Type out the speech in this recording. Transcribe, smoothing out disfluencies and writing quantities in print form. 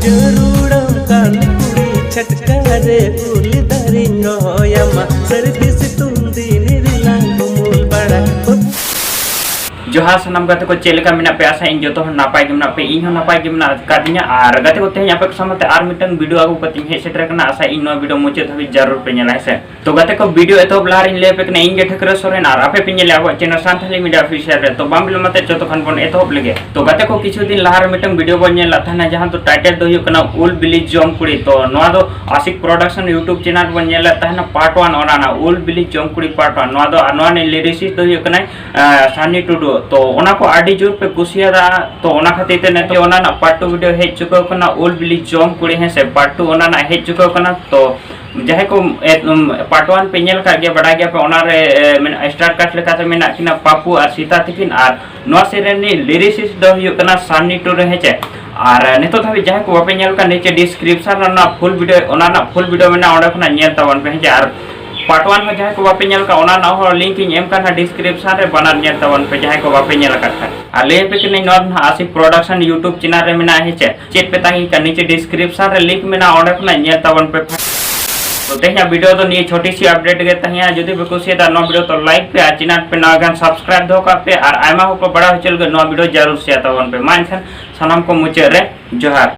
जरूरम काली कुड़ी छटकारे फूल दारी रोयमा सर्विस तुंदी निरिलांग मूल बड़ा जोहार सनाम गाते को चेलका मेना पे आशा इन जो नापाय गे मेना पे इन हो नापाय गे मेना कादिया आर गाते को तेज आपे सामते आर मिटन वीडियो आगु कति हे सेटर कना आशा इन नो वीडियो मुचे धबी जरूर पे नेला है तो गाते को वीडियो एतो ब्लार इन ले पे कने इन गे ठकरे सोरेन आर आपे पे नेला अब चैनल सांथाली मीडिया ऑफिशियल रे तो बाम बिल मते जतो खन बन एतो लगे तो गाते को किछु दिन लहार मिटन वीडियो बन नेला थाना जहां तो टाइटल दो हुयो कना उल बिली जम कुड़ी तो नोआ दो आशिक प्रोडक्शन यूट्यूब चैनल बन नेला थाना पार्ट 1 ओना उल बिली जम कुड़ी पार्ट 1 नोआ दो नोआ ने लिरिसिस दो हुयो कना सानी टुडू तो ओना को आडी जोर पे कुसियादा तो ओना खातिर ते ने तो ओना ना पार्ट 2 वीडियो हे चुको कना उल बिली जम कुड़ी है से पार्ट 2 ओना ना हे चुको कना तो जहे को पार्ट 1 पे नेल का गया बड़ा गया पे ओना रे स्टार्ट काट लेका ते मेना किना पापू और सीता तिकिन और नो सेरेनी लिरिसिस दो हुयो कना सानी टू रहे छे और नेतो धाबी जहे को वापे नेल का नीचे डिस्क्रिप्शन ना फुल वीडियो में ना ओडे खना नेल तवन पे है और पार्ट 1 में जहाँ को वापे नेल का ओना ना हो लिंक इन एम का डिस्क्रिप्शन रे बना नेल तवन पे जहाँ को वापे नेल का आ ले पे कि नॉट ना आशिक प्रोडक्शन यूट्यूब चैनल रे मेना है चेक पे ताही का नीचे डिस्क्रिप्शन रे लिंक में ना ओडे खना नेल तवन पे तो तेहिया वीडियो तो नहीं छोटी सी अपडेट गे तहिया जदी पे कुसिया नो वीडियो तो लाइक पे चैनल पे ना गन सब्सक्राइब दो का पे और आयमा हो को बड़ा चल गे नो वीडियो जरूर शेयर तवन पे मान सनम को मुचे रे जोहार।